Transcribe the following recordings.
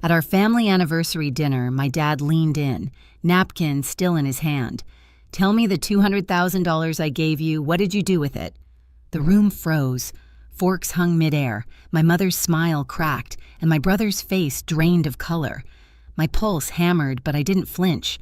At our family anniversary dinner, my dad leaned in, napkin still in his hand. "Tell me the $200,000 I gave you, what did you do with it?" The room froze. Forks hung midair, my mother's smile cracked, and my brother's face drained of color. My pulse hammered, but I didn't flinch.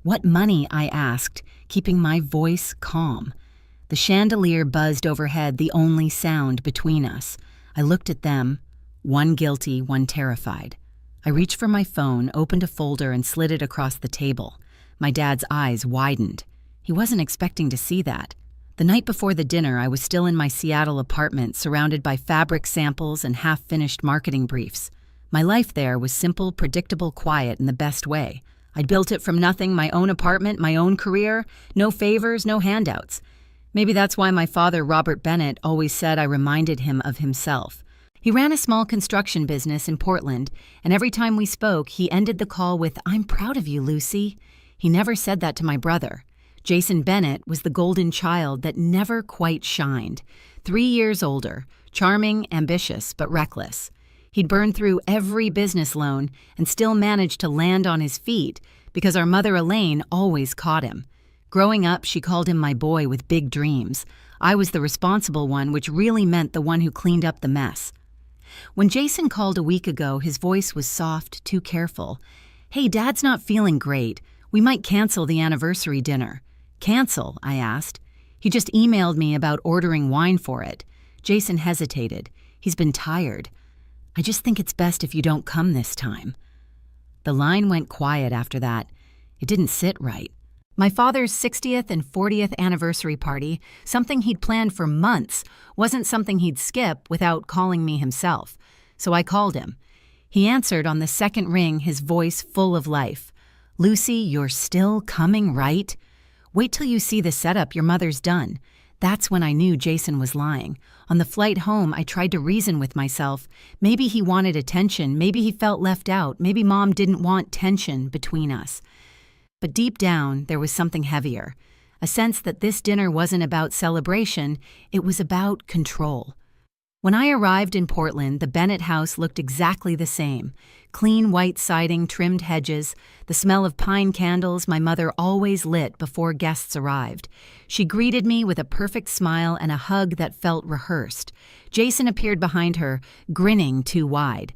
"What money?" I asked, keeping my voice calm. The chandelier buzzed overhead, the only sound between us. I looked at them, one guilty, one terrified. I reached for my phone, opened a folder, and slid it across the table. My dad's eyes widened. He wasn't expecting to see that. The night before the dinner, I was still in my Seattle apartment, surrounded by fabric samples and half-finished marketing briefs. My life there was simple, predictable, quiet in the best way. I'd built it from nothing, my own apartment, my own career, no favors, no handouts. Maybe that's why my father, Robert Bennett, always said I reminded him of himself. He ran a small construction business in Portland, and every time we spoke, he ended the call with, "I'm proud of you, Lucy." He never said that to my brother. Jason Bennett was the golden child that never quite shined. 3 years older, charming, ambitious, but reckless. He'd burned through every business loan and still managed to land on his feet because our mother Elaine always caught him. Growing up, she called him my boy with big dreams. I was the responsible one, which really meant the one who cleaned up the mess. When Jason called a week ago, his voice was soft, too careful. "Hey, Dad's not feeling great. We might cancel the anniversary dinner." "Cancel?" I asked. "He just emailed me about ordering wine for it." Jason hesitated. "He's been tired." "I just think it's best if you don't come this time." The line went quiet after that. It didn't sit right. My father's 60th and 40th anniversary party, something he'd planned for months, wasn't something he'd skip without calling me himself. So I called him. He answered on the second ring, his voice full of life. "Lucy, you're still coming, right? Wait till you see the setup your mother's done." That's when I knew Jason was lying. On the flight home, I tried to reason with myself. Maybe he wanted attention, maybe he felt left out, maybe Mom didn't want tension between us. But deep down, there was something heavier. A sense that this dinner wasn't about celebration, it was about control. When I arrived in Portland, the Bennett house looked exactly the same. Clean white siding, trimmed hedges, the smell of pine candles my mother always lit before guests arrived. She greeted me with a perfect smile and a hug that felt rehearsed. Jason appeared behind her, grinning too wide.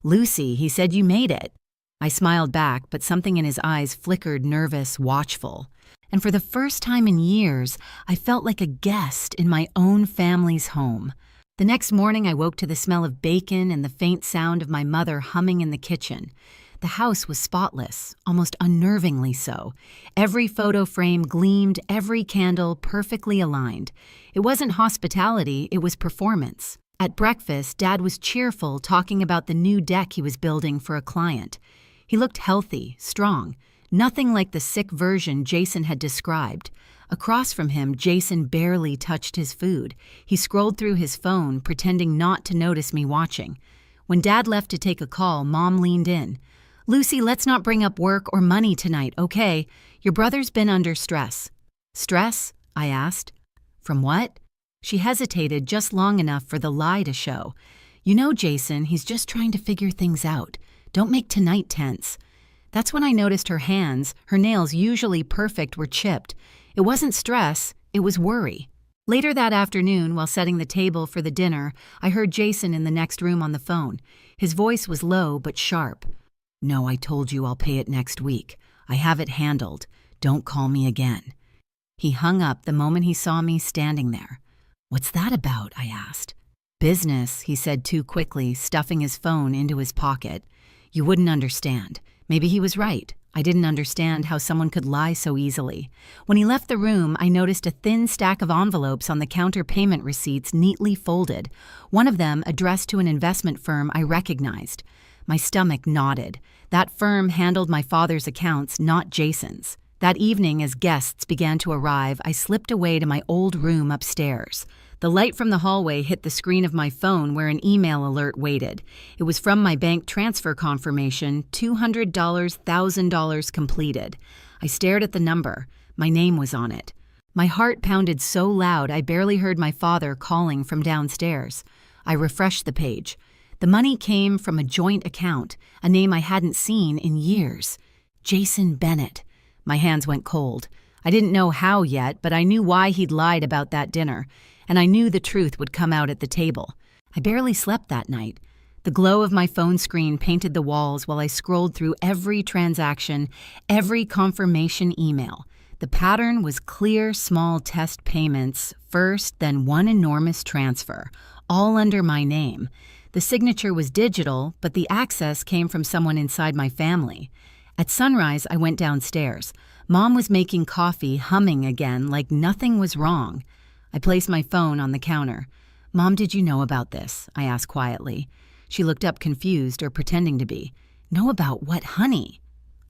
"Lucy," he said, "you made it." I smiled back, but something in his eyes flickered, nervous, watchful. And for the first time in years, I felt like a guest in my own family's home. The next morning, I woke to the smell of bacon and the faint sound of my mother humming in the kitchen. The house was spotless, almost unnervingly so. Every photo frame gleamed, every candle perfectly aligned. It wasn't hospitality, it was performance. At breakfast, Dad was cheerful, talking about the new deck he was building for a client. He looked healthy, strong, nothing like the sick version Jason had described. Across from him, Jason barely touched his food. He scrolled through his phone, pretending not to notice me watching. When Dad left to take a call, Mom leaned in. "Lucy, let's not bring up work or money tonight, okay? Your brother's been under stress." "Stress?" I asked. "From what?" She hesitated just long enough for the lie to show. "You know, Jason, he's just trying to figure things out. Don't make tonight tense." That's when I noticed her hands, her nails usually perfect, were chipped. It wasn't stress, it was worry. Later that afternoon, while setting the table for the dinner, I heard Jason in the next room on the phone. His voice was low but sharp. "No, I told you I'll pay it next week. I have it handled. Don't call me again." He hung up the moment he saw me standing there. "What's that about?" I asked. "Business," he said too quickly, stuffing his phone into his pocket. "You wouldn't understand." Maybe he was right. I didn't understand how someone could lie so easily. When he left the room, I noticed a thin stack of envelopes on the counter, payment receipts neatly folded. One of them addressed to an investment firm I recognized. My stomach knotted. That firm handled my father's accounts, not Jason's. That evening, as guests began to arrive, I slipped away to my old room upstairs. The light from the hallway hit the screen of my phone where an email alert waited. It was from my bank transfer confirmation, $200, $1,000 completed. I stared at the number. My name was on it. My heart pounded so loud I barely heard my father calling from downstairs. I refreshed the page. The money came from a joint account, a name I hadn't seen in years. Jason Bennett. My hands went cold. I didn't know how yet, but I knew why he'd lied about that dinner, and I knew the truth would come out at the table. I barely slept that night. The glow of my phone screen painted the walls while I scrolled through every transaction, every confirmation email. The pattern was clear, small test payments, first, then one enormous transfer, all under my name. The signature was digital, but the access came from someone inside my family. At sunrise, I went downstairs. Mom was making coffee, humming again like nothing was wrong. I placed my phone on the counter. "Mom, did you know about this?" I asked quietly. She looked up confused or pretending to be. "Know about what, honey?"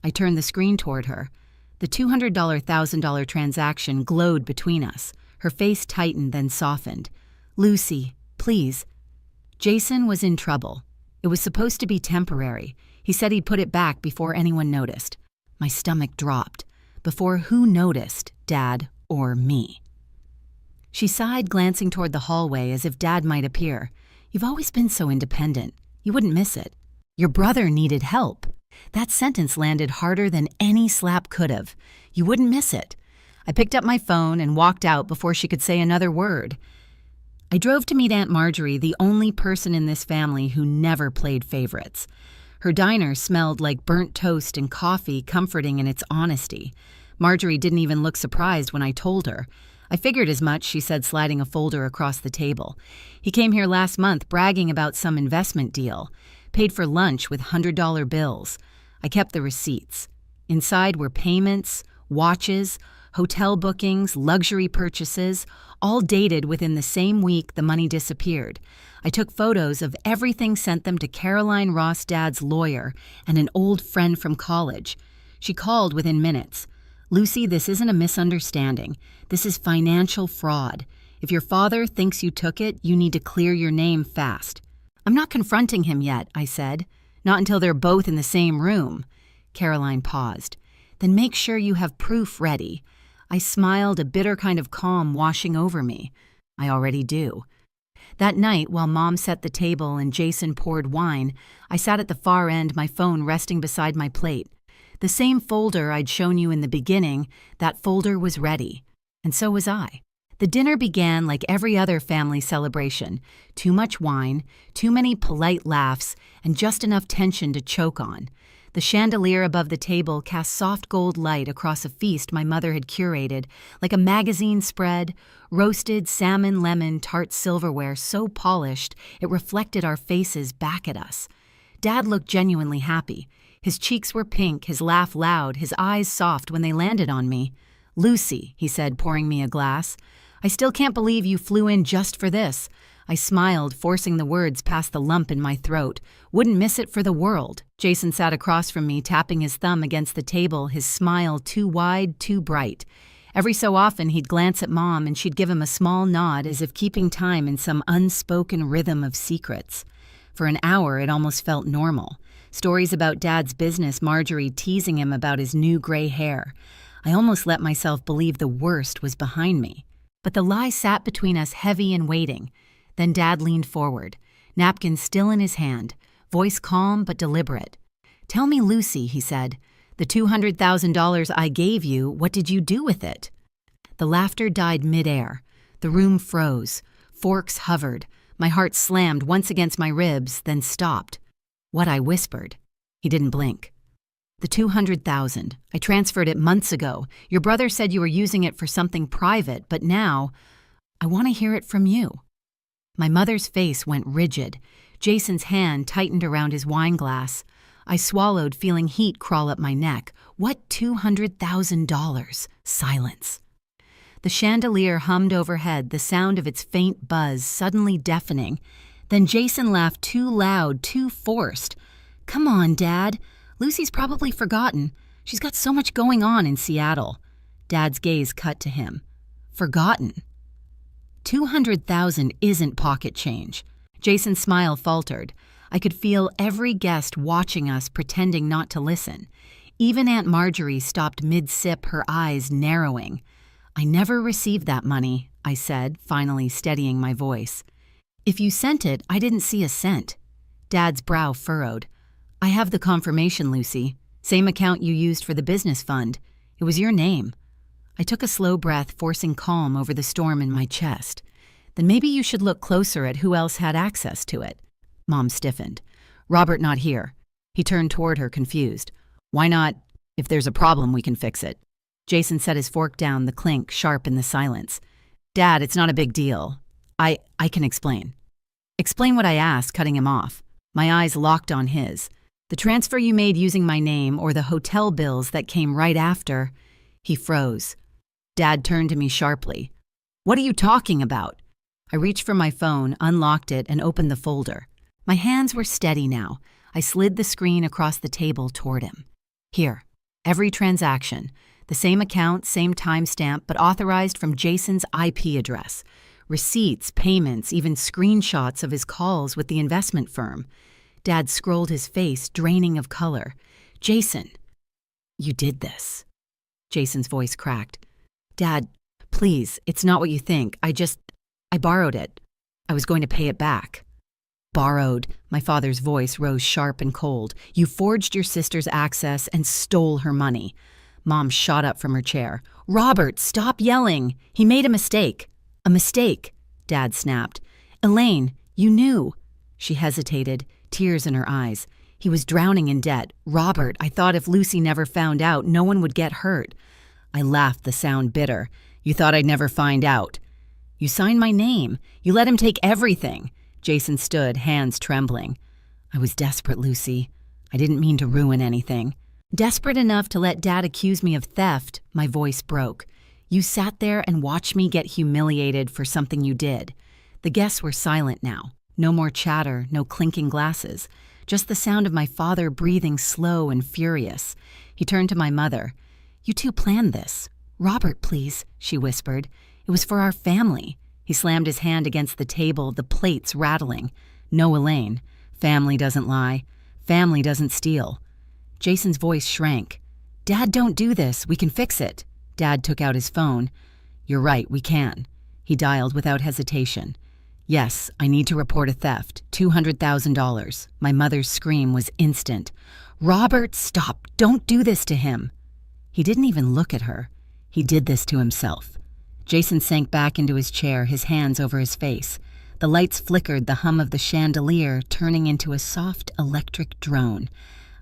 I turned the screen toward her. The $200,000 $1,000 transaction glowed between us. Her face tightened, then softened. "Lucy, please." Jason was in trouble. It was supposed to be temporary. He said he'd put it back before anyone noticed. My stomach dropped. Before who noticed, Dad or me? She sighed, glancing toward the hallway as if Dad might appear. "You've always been so independent. You wouldn't miss it. Your brother needed help." That sentence landed harder than any slap could have. You wouldn't miss it. I picked up my phone and walked out before she could say another word. I drove to meet Aunt Marjorie, the only person in this family who never played favorites. Her diner smelled like burnt toast and coffee, comforting in its honesty. Marjorie didn't even look surprised when I told her. "I figured as much," she said, sliding a folder across the table. "He came here last month bragging about some investment deal. Paid for lunch with $100 bills. I kept the receipts. Inside were payments, watches, hotel bookings, luxury purchases, all dated within the same week the money disappeared. I took photos of everything, sent them to Caroline Ross' dad's lawyer and an old friend from college. She called within minutes. "Lucy, this isn't a misunderstanding. This is financial fraud. If your father thinks you took it, you need to clear your name fast." "I'm not confronting him yet," I said. "Not until they're both in the same room." Caroline paused. "Then make sure you have proof ready." I smiled, a bitter kind of calm washing over me. "I already do." That night, while Mom set the table and Jason poured wine, I sat at the far end, my phone resting beside my plate. The same folder I'd shown you in the beginning, that folder was ready. And so was I. The dinner began like every other family celebration. Too much wine, too many polite laughs, and just enough tension to choke on. The chandelier above the table cast soft gold light across a feast my mother had curated, like a magazine spread, roasted salmon lemon tart silverware so polished it reflected our faces back at us. Dad looked genuinely happy. His cheeks were pink, his laugh loud, his eyes soft when they landed on me. "Lucy," he said, pouring me a glass. "I still can't believe you flew in just for this." I smiled, forcing the words past the lump in my throat. "Wouldn't miss it for the world." Jason sat across from me, tapping his thumb against the table, his smile too wide, too bright. Every so often he'd glance at Mom and she'd give him a small nod as if keeping time in some unspoken rhythm of secrets. For an hour it almost felt normal. Stories about Dad's business, Marjorie teasing him about his new gray hair. I almost let myself believe the worst was behind me. But the lie sat between us, heavy and waiting. Then Dad leaned forward, napkin still in his hand, voice calm but deliberate. "Tell me, Lucy," he said, "the $200,000 I gave you, what did you do with it?" The laughter died midair. The room froze. Forks hovered. My heart slammed once against my ribs, then stopped. "What?" I whispered. He didn't blink. "The $200,000. I transferred it months ago. Your brother said you were using it for something private, but now I want to hear it from you." My mother's face went rigid. Jason's hand tightened around his wine glass. I swallowed, feeling heat crawl up my neck. What $200,000? Silence. The chandelier hummed overhead, the sound of its faint buzz suddenly deafening. Then Jason laughed too loud, too forced. "Come on, Dad. Lucy's probably forgotten. She's got so much going on in Seattle." Dad's gaze cut to him. "Forgotten? 200,000 isn't pocket change." Jason's smile faltered. I could feel every guest watching us, pretending not to listen. Even Aunt Marjorie stopped mid-sip, her eyes narrowing. "I never received that money," I said, finally steadying my voice. "If you sent it, I didn't see a cent." Dad's brow furrowed. I have the confirmation, Lucy. Same account you used for the business fund. It was your name. I took a slow breath, forcing calm over the storm in my chest. Then maybe you should look closer at who else had access to it. Mom stiffened. Robert not here. He turned toward her, confused. Why not? If there's a problem, we can fix it. Jason set his fork down, the clink sharp in the silence. Dad, it's not a big deal. I can explain. Explain what I asked, cutting him off. My eyes locked on his. The transfer you made using my name or the hotel bills that came right after. He froze. Dad turned to me sharply. What are you talking about? I reached for my phone, unlocked it, and opened the folder. My hands were steady now. I slid the screen across the table toward him. Here, every transaction. The same account, same timestamp, but authorized from Jason's IP address. Receipts, payments, even screenshots of his calls with the investment firm. Dad scrolled his face, draining of color. Jason, you did this. Jason's voice cracked. Dad, please, it's not what you think. I borrowed it. I was going to pay it back. Borrowed. My father's voice rose sharp and cold. You forged your sister's access and stole her money. Mom shot up from her chair. Robert, stop yelling. He made a mistake. A mistake, Dad snapped. Elaine, you knew. She hesitated, tears in her eyes. He was drowning in debt. Robert, I thought if Lucy never found out, no one would get hurt. I laughed, the sound bitter. You thought I'd never find out. You signed my name. You let him take everything. Jason stood, hands trembling. I was desperate, Lucy. I didn't mean to ruin anything. Desperate enough to let Dad accuse me of theft, my voice broke. You sat there and watched me get humiliated for something you did. The guests were silent now. No more chatter, no clinking glasses. Just the sound of my father breathing slow and furious. He turned to my mother. You two planned this. Robert, please, she whispered. It was for our family. He slammed his hand against the table, the plates rattling. No, Elaine. Family doesn't lie. Family doesn't steal. Jason's voice shrank. Dad, don't do this. We can fix it. Dad took out his phone. You're right, we can. He dialed without hesitation. Yes, I need to report a theft. $200,000. My mother's scream was instant. Robert, stop. Don't do this to him. He didn't even look at her. He did this to himself. Jason sank back into his chair, his hands over his face. The lights flickered, the hum of the chandelier turning into a soft electric drone.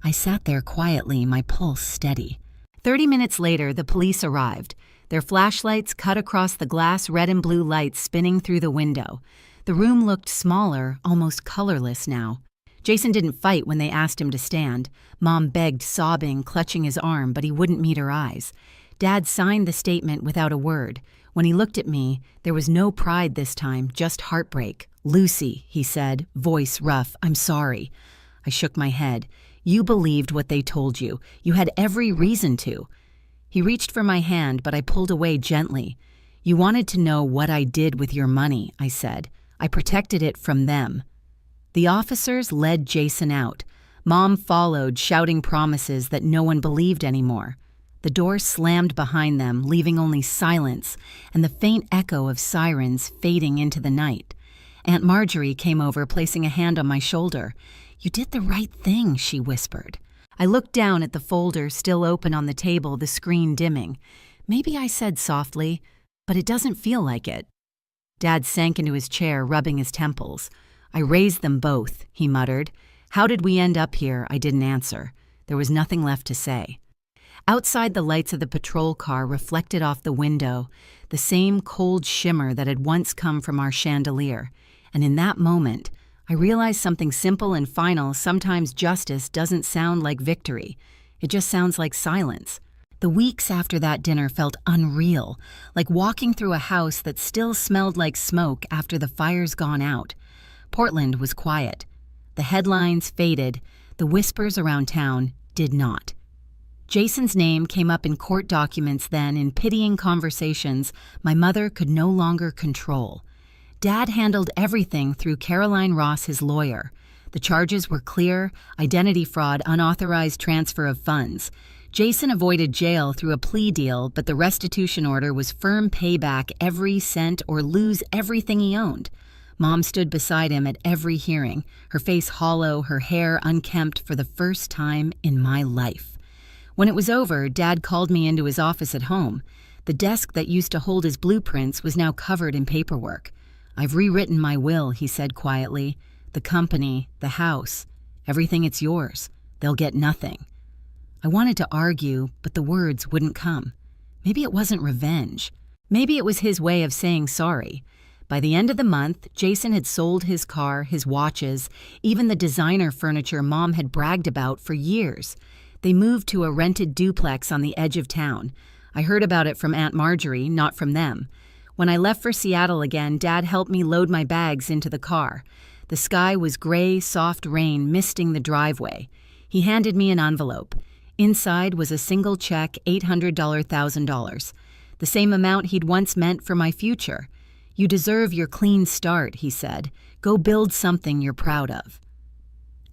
I sat there quietly, my pulse steady. 30 minutes later, the police arrived. Their flashlights cut across the glass red and blue lights spinning through the window. The room looked smaller, almost colorless now. Jason didn't fight when they asked him to stand. Mom begged, sobbing, clutching his arm, but he wouldn't meet her eyes. Dad signed the statement without a word. When he looked at me, there was no pride this time, just heartbreak. Lucy, he said, voice rough, I'm sorry. I shook my head. You believed what they told you. You had every reason to. He reached for my hand, but I pulled away gently. You wanted to know what I did with your money, I said. I protected it from them. The officers led Jason out. Mom followed, shouting promises that no one believed anymore. The door slammed behind them, leaving only silence and the faint echo of sirens fading into the night. Aunt Marjorie came over, placing a hand on my shoulder. You did the right thing, she whispered. I looked down at the folder still open on the table, the screen dimming. Maybe I said softly, but it doesn't feel like it. Dad sank into his chair, rubbing his temples. I raised them both, he muttered. How did we end up here? I didn't answer. There was nothing left to say. Outside, the lights of the patrol car reflected off the window, the same cold shimmer that had once come from our chandelier. And in that moment, I realized something simple and final. Sometimes justice doesn't sound like victory. It just sounds like silence. The weeks after that dinner felt unreal, like walking through a house that still smelled like smoke after the fire's gone out. Portland was quiet. The headlines faded. The whispers around town did not. Jason's name came up in court documents then, in pitying conversations my mother could no longer control. Dad handled everything through Caroline Ross, his lawyer. The charges were clear: identity fraud, unauthorized transfer of funds. Jason avoided jail through a plea deal, but the restitution order was firm payback every cent or lose everything he owned. Mom stood beside him at every hearing, her face hollow, her hair unkempt for the first time in my life. When it was over, Dad called me into his office at home. The desk that used to hold his blueprints was now covered in paperwork. "I've rewritten my will," he said quietly. "The company, the house, everything, it's yours. They'll get nothing." I wanted to argue, but the words wouldn't come. Maybe it wasn't revenge. Maybe it was his way of saying sorry. By the end of the month, Jason had sold his car, his watches, even the designer furniture Mom had bragged about for years. They moved to a rented duplex on the edge of town. I heard about it from Aunt Marjorie, not from them. When I left for Seattle again, Dad helped me load my bags into the car. The sky was gray, soft rain misting the driveway. He handed me an envelope. Inside was a single check, $800,000, the same amount he'd once meant for my future. "You deserve your clean start," he said. "Go build something you're proud of."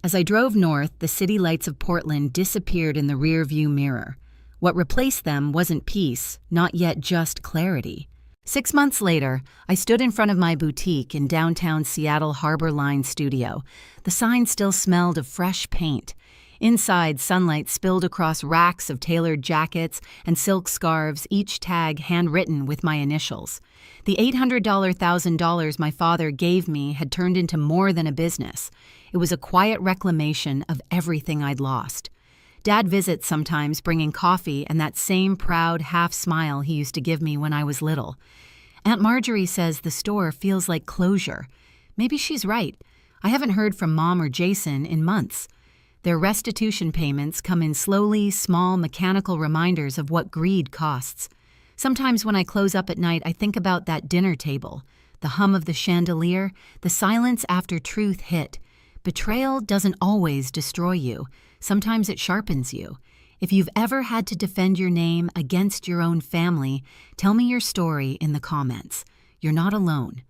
As I drove north, the city lights of Portland disappeared in the rearview mirror. What replaced them wasn't peace, not yet just clarity. 6 months later, I stood in front of my boutique in downtown Seattle Harbor Line studio. The sign still smelled of fresh paint. Inside, sunlight spilled across racks of tailored jackets and silk scarves, each tag handwritten with my initials. The $800,000 my father gave me had turned into more than a business. It was a quiet reclamation of everything I'd lost. Dad visits sometimes, bringing coffee and that same proud half-smile he used to give me when I was little. Aunt Marjorie says the store feels like closure. Maybe she's right. I haven't heard from Mom or Jason in months. Their restitution payments come in slowly, small, mechanical reminders of what greed costs. Sometimes when I close up at night, I think about that dinner table, the hum of the chandelier, the silence after truth hit. Betrayal doesn't always destroy you. Sometimes it sharpens you. If you've ever had to defend your name against your own family, tell me your story in the comments. You're not alone.